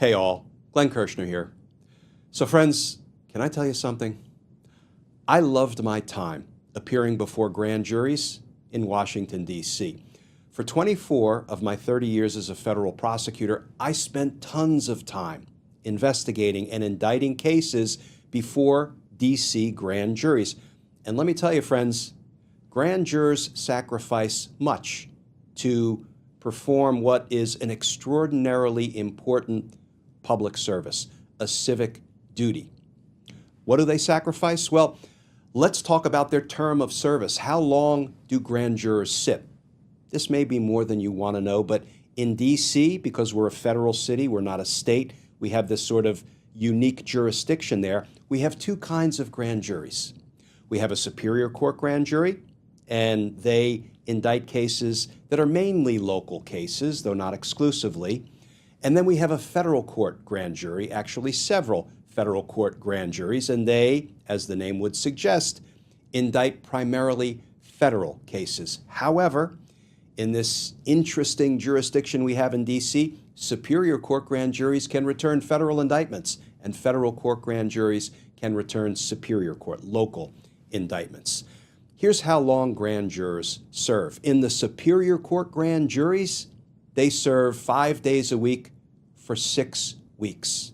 Hey all, Glenn Kirshner here. So friends, can I tell you something? I loved my time appearing before grand juries in Washington, D.C. For 24 of my 30 years as a federal prosecutor, I spent tons of time investigating and indicting cases before D.C. grand juries. And let me tell you, friends, grand jurors sacrifice much to perform what is an extraordinarily important public service, a civic duty. What do they sacrifice? Well, let's talk about their term of service. How long do grand jurors sit? This may be more than you want to know, but in D.C., because we're a federal city, we're not a state, we have this sort of unique jurisdiction there. We have two kinds of grand juries. We have a Superior Court grand jury, and they indict cases that are mainly local cases, though not exclusively. And then we have a federal court grand jury, actually several federal court grand juries, and they, as the name would suggest, indict primarily federal cases. However, in this interesting jurisdiction we have in D.C., Superior Court grand juries can return federal indictments, and federal court grand juries can return Superior Court, local indictments. Here's how long grand jurors serve. In the Superior Court grand juries, they serve 5 days a week for 6 weeks.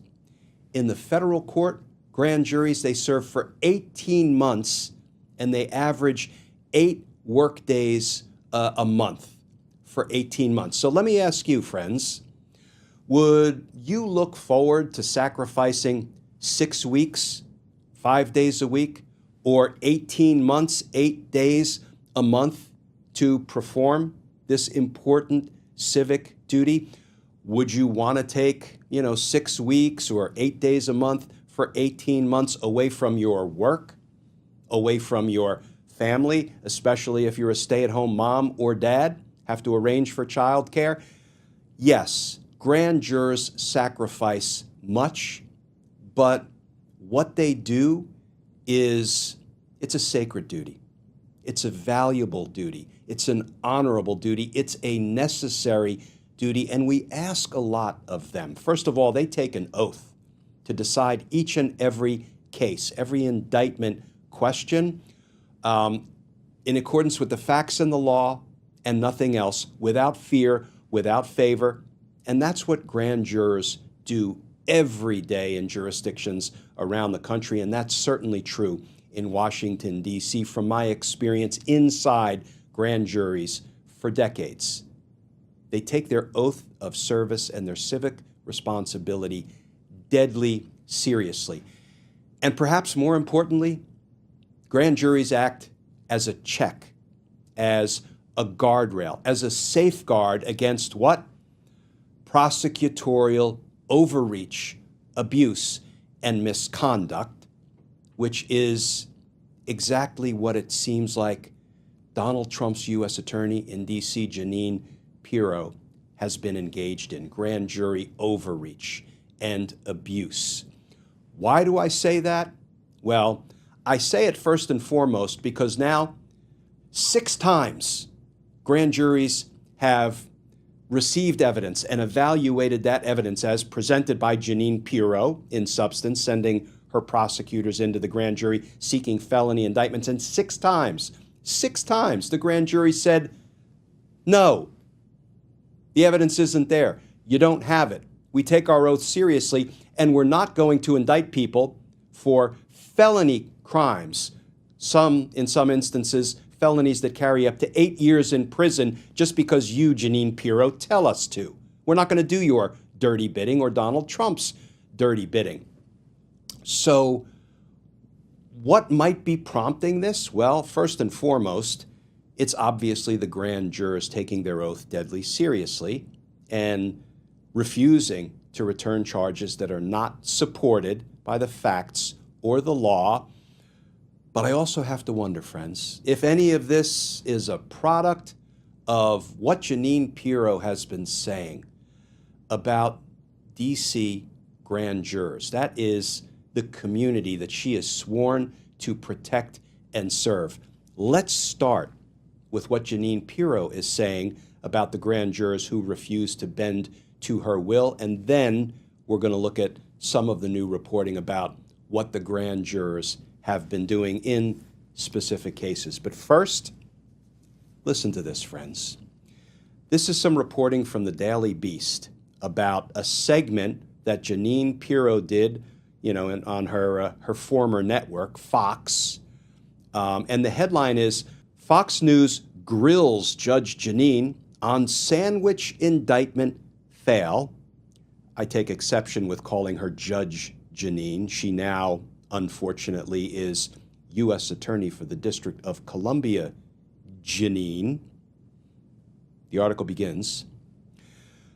In the federal court grand juries, they serve for 18 months, and they average 8 work days a month for 18 months. So let me ask you, friends, would you look forward to sacrificing 6 weeks, 5 days a week, or 18 months, 8 days a month to perform this important civic duty? Would you want to take, 6 weeks or 8 days a month for 18 months away from your work, away from your family, especially if you're a stay-at-home mom or dad, have to arrange for childcare? Yes, grand jurors sacrifice much, but what they do it's a sacred duty. It's a valuable duty. It's an honorable duty. It's a necessary duty, and we ask a lot of them. First of all, they take an oath to decide each and every case, every indictment question, in accordance with the facts and the law and nothing else, without fear, without favor. And that's what grand jurors do every day in jurisdictions around the country, and that's certainly true in Washington, D.C., from my experience inside grand juries for decades. They take their oath of service and their civic responsibility deadly seriously. And perhaps more importantly, grand juries act as a check, as a guardrail, as a safeguard against what? Prosecutorial overreach, abuse, and misconduct, which is exactly what it seems like Donald Trump's U.S. Attorney in D.C., Jeanine Pirro, has been engaged in: grand jury overreach and abuse. Why do I say that? Well, I say it first and foremost because now 6 times grand juries have received evidence and evaluated that evidence as presented by Jeanine Pirro, in substance, sending her prosecutors into the grand jury seeking felony indictments. And 6 times, the grand jury said, no, the evidence isn't there. You don't have it. We take our oath seriously, and we're not going to indict people for felony crimes, in some instances, felonies that carry up to 8 years in prison just because you, Jeanine Pirro, tell us to. We're not going to do your dirty bidding or Donald Trump's dirty bidding. So what might be prompting this? Well, first and foremost, it's obviously the grand jurors taking their oath deadly seriously and refusing to return charges that are not supported by the facts or the law. But I also have to wonder, friends, if any of this is a product of what Jeanine Pirro has been saying about D.C. grand jurors. That is the community that she is sworn to protect and serve. Let's start with what Jeanine Pirro is saying about the grand jurors who refuse to bend to her will, and then we're going to look at some of the new reporting about what the grand jurors have been doing in specific cases. But first, listen to this, friends. This is some reporting from the Daily Beast about a segment that Jeanine Pirro did, on her former network, Fox. And the headline is, Fox News grills Judge Jeanine on sandwich indictment fail. I take exception with calling her Judge Jeanine. She now, unfortunately, is U.S. Attorney for the District of Columbia, Jeanine. The article begins,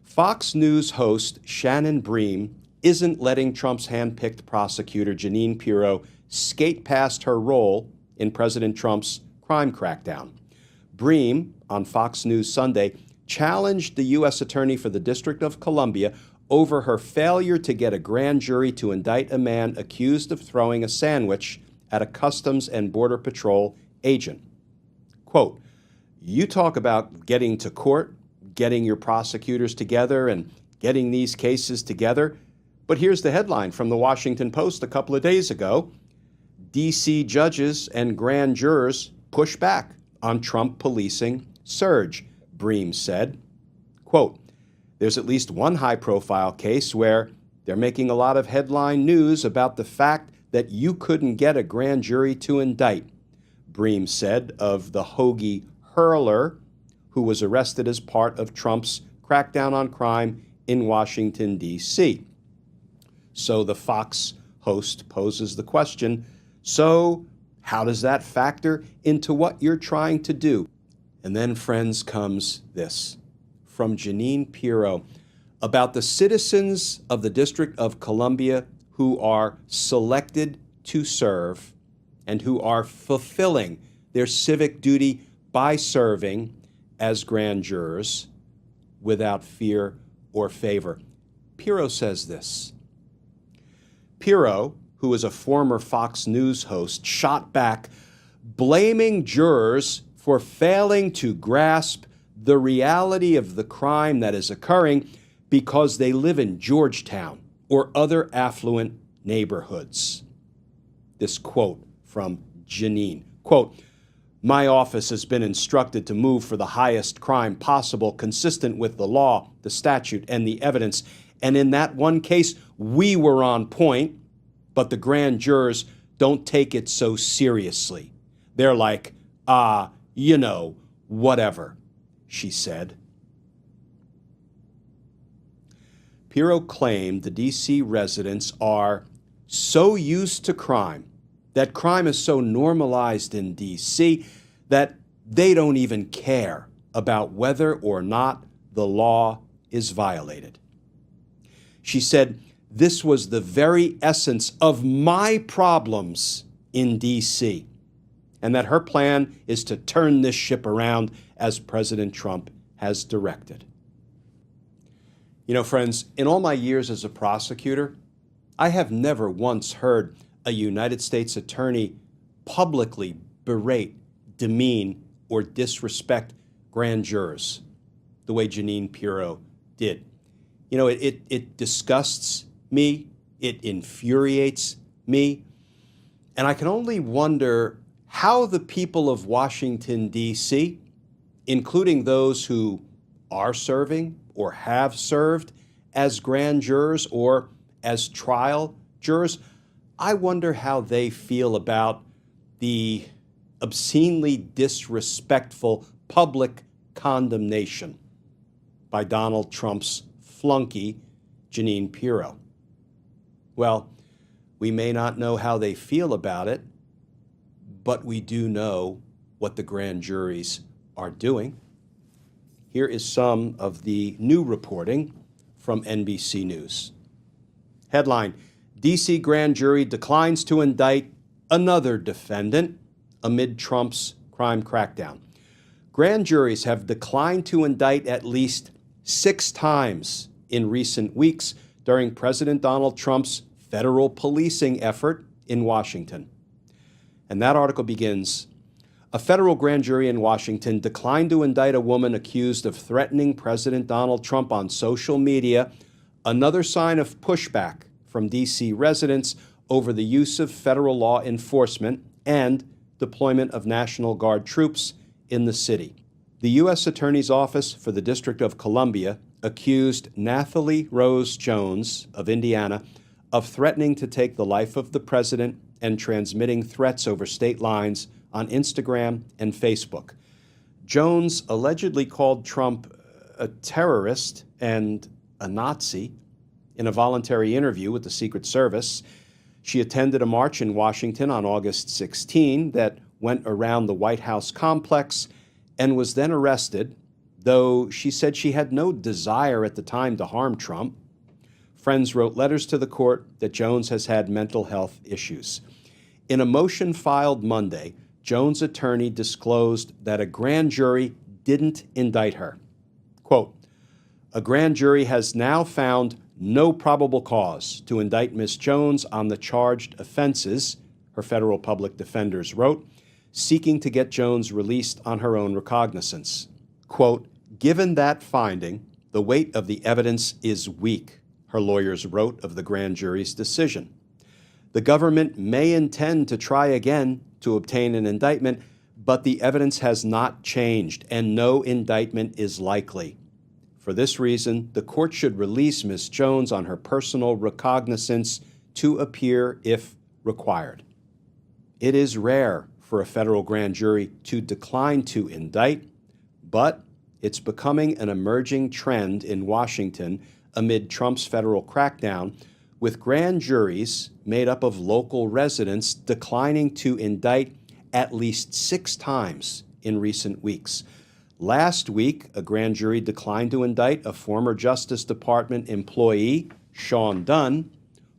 Fox News host Shannon Bream isn't letting Trump's hand-picked prosecutor Jeanine Pirro skate past her role in President Trump's crime crackdown. Bream, on Fox News Sunday, challenged the U.S. Attorney for the District of Columbia over her failure to get a grand jury to indict a man accused of throwing a sandwich at a Customs and Border Patrol agent. Quote, "You talk about getting to court, getting your prosecutors together and getting these cases together, but here's the headline from the Washington Post a couple of days ago. D.C. judges and grand jurors push back on Trump policing surge," Bream said. Quote, "There's at least one high-profile case where they're making a lot of headline news about the fact that you couldn't get a grand jury to indict," Bream said of the hoagie hurler who was arrested as part of Trump's crackdown on crime in Washington, D.C. So the Fox host poses the question, so how does that factor into what you're trying to do? And then, friends, comes this from Jeanine Pirro about the citizens of the District of Columbia who are selected to serve and who are fulfilling their civic duty by serving as grand jurors without fear or favor. Pirro says this. Pirro, who is a former Fox News host, shot back, blaming jurors for failing to grasp the reality of the crime that is occurring because they live in Georgetown or other affluent neighborhoods. This quote from Jeanine, quote, "My office has been instructed to move for the highest crime possible, consistent with the law, the statute, and the evidence. And in that one case, we were on point, but the grand jurors don't take it so seriously. They're like, whatever," she said. Pirro claimed the D.C. residents are so used to crime, that crime is so normalized in D.C. that they don't even care about whether or not the law is violated. She said, "This was the very essence of my problems in D.C., and that her plan is to turn this ship around as President Trump has directed." Friends, in all my years as a prosecutor, I have never once heard a United States attorney publicly berate, demean, or disrespect grand jurors the way Jeanine Pirro did. It disgusts me, it infuriates me, and I can only wonder how the people of Washington, D.C., including those who are serving or have served as grand jurors or as trial jurors, I wonder how they feel about the obscenely disrespectful public condemnation by Donald Trump's flunky, Jeanine Pirro. Well, we may not know how they feel about it, but we do know what the grand juries are doing. Here is some of the new reporting from NBC News. Headline, D.C. grand jury declines to indict another defendant amid Trump's crime crackdown. Grand juries have declined to indict at least 6 times in recent weeks during President Donald Trump's federal policing effort in Washington. And that article begins, a federal grand jury in Washington declined to indict a woman accused of threatening President Donald Trump on social media Another sign of pushback from D.C. residents over the use of federal law enforcement and deployment of National Guard troops in the city. The U.S. Attorney's Office for the District of Columbia accused Nathalie Rose Jones of Indiana of threatening to take the life of the president and transmitting threats over state lines on Instagram and Facebook. Jones allegedly called Trump a terrorist and a Nazi in a voluntary interview with the Secret Service. She attended a march in Washington on August 16 that went around the White House complex and was then arrested, though she said she had no desire at the time to harm Trump. Friends wrote letters to the court that Jones has had mental health issues. In a motion filed Monday, Jones' attorney disclosed that a grand jury didn't indict her. Quote, "A grand jury has now found no probable cause to indict Ms. Jones on the charged offenses," her federal public defenders wrote, seeking to get Jones released on her own recognizance. Quote, "Given that finding, the weight of the evidence is weak," her lawyers wrote of the grand jury's decision. The government may intend to try again to obtain an indictment, but the evidence has not changed and no indictment is likely. For this reason, the court should release Ms. Jones on her personal recognizance to appear if required. It is rare for a federal grand jury to decline to indict, but it's becoming an emerging trend in Washington amid Trump's federal crackdown, with grand juries made up of local residents declining to indict at least 6 times in recent weeks. Last week, a grand jury declined to indict a former Justice Department employee, Sean Dunn,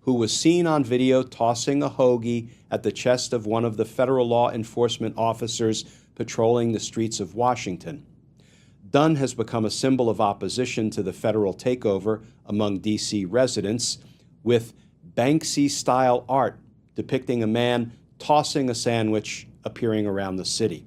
who was seen on video tossing a hoagie at the chest of one of the federal law enforcement officers patrolling the streets of Washington. Dunn has become a symbol of opposition to the federal takeover among D.C. residents, with Banksy-style art depicting a man tossing a sandwich appearing around the city.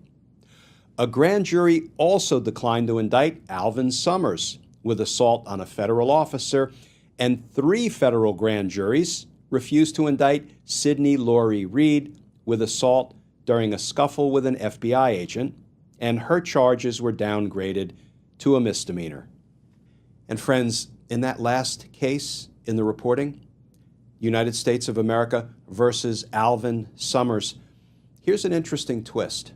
A grand jury also declined to indict Alvin Summers with assault on a federal officer, and 3 federal grand juries refused to indict Sidney Laurie Reed with assault during a scuffle with an FBI agent, and her charges were downgraded to a misdemeanor. And friends, in that last case in the reporting, United States of America versus Alvin Summers, here's an interesting twist.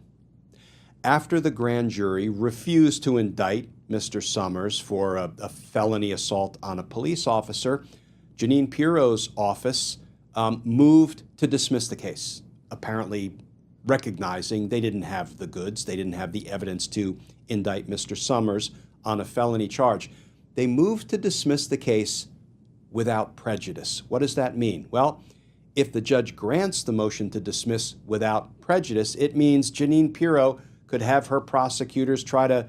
After the grand jury refused to indict Mr. Summers for a felony assault on a police officer, Jeanine Pirro's office moved to dismiss the case, apparently recognizing they didn't have the goods, they didn't have the evidence to indict Mr. Summers on a felony charge. They moved to dismiss the case without prejudice. What does that mean? Well, if the judge grants the motion to dismiss without prejudice, it means Jeanine Pirro could have her prosecutors try to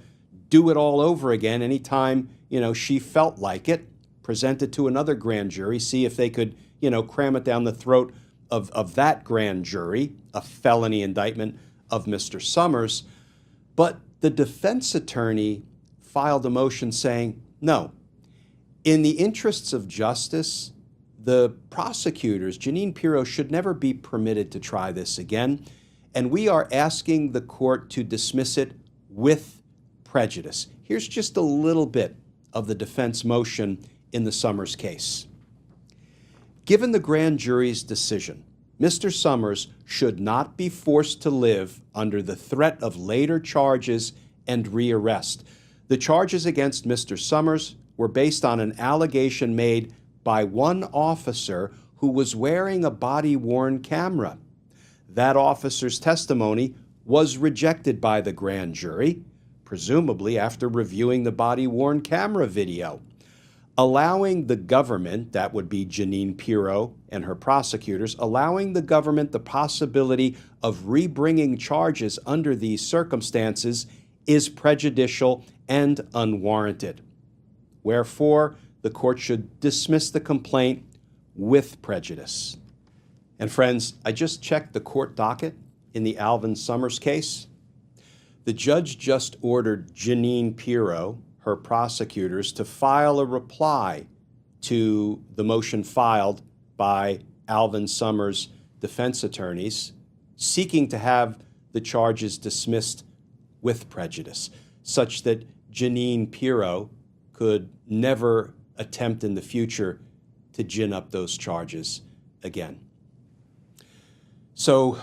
do it all over again anytime, she felt like it, present it to another grand jury, see if they could, cram it down the throat of that grand jury, a felony indictment of Mr. Summers. But the defense attorney filed a motion saying, no, in the interests of justice, the prosecutors, Jeanine Pirro, should never be permitted to try this again, and we are asking the court to dismiss it with prejudice. Here's just a little bit of the defense motion in the Summers case. Given the grand jury's decision, Mr. Summers should not be forced to live under the threat of later charges and rearrest. The charges against Mr. Summers were based on an allegation made by one officer who was wearing a body-worn camera. That officer's testimony was rejected by the grand jury, presumably after reviewing the body-worn camera video, allowing the government, that would be Jeanine Pirro and her prosecutors, allowing the government the possibility of rebringing charges under these circumstances is prejudicial and unwarranted. Wherefore, the court should dismiss the complaint with prejudice. And friends, I just checked the court docket in the Alvin Summers case. The judge just ordered Jeanine Pirro, her prosecutors, to file a reply to the motion filed by Alvin Summers' defense attorneys, seeking to have the charges dismissed with prejudice, such that Jeanine Pirro could never attempt in the future to gin up those charges again. So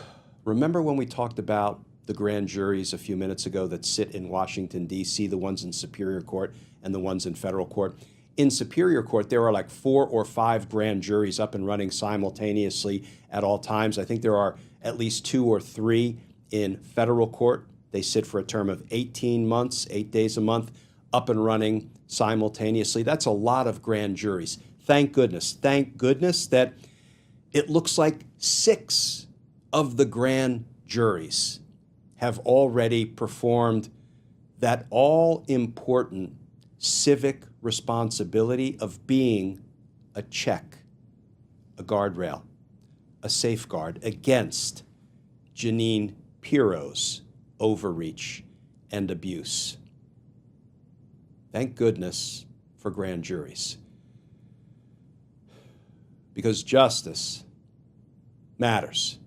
remember when we talked about the grand juries a few minutes ago that sit in Washington, D.C., the ones in Superior Court and the ones in federal court? In Superior Court, there are like 4 or 5 grand juries up and running simultaneously at all times. I think there are at least 2 or 3 in federal court. They sit for a term of 18 months, 8 days a month, up and running simultaneously. That's a lot of grand juries. Thank goodness that it looks like 6 of the grand juries have already performed that all-important civic responsibility of being a check, a guardrail, a safeguard against Jeanine Pirro's overreach and abuse. Thank goodness for grand juries, because justice matters.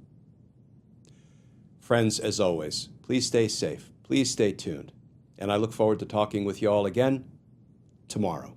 Friends, as always, please stay safe, please stay tuned, and I look forward to talking with you all again tomorrow.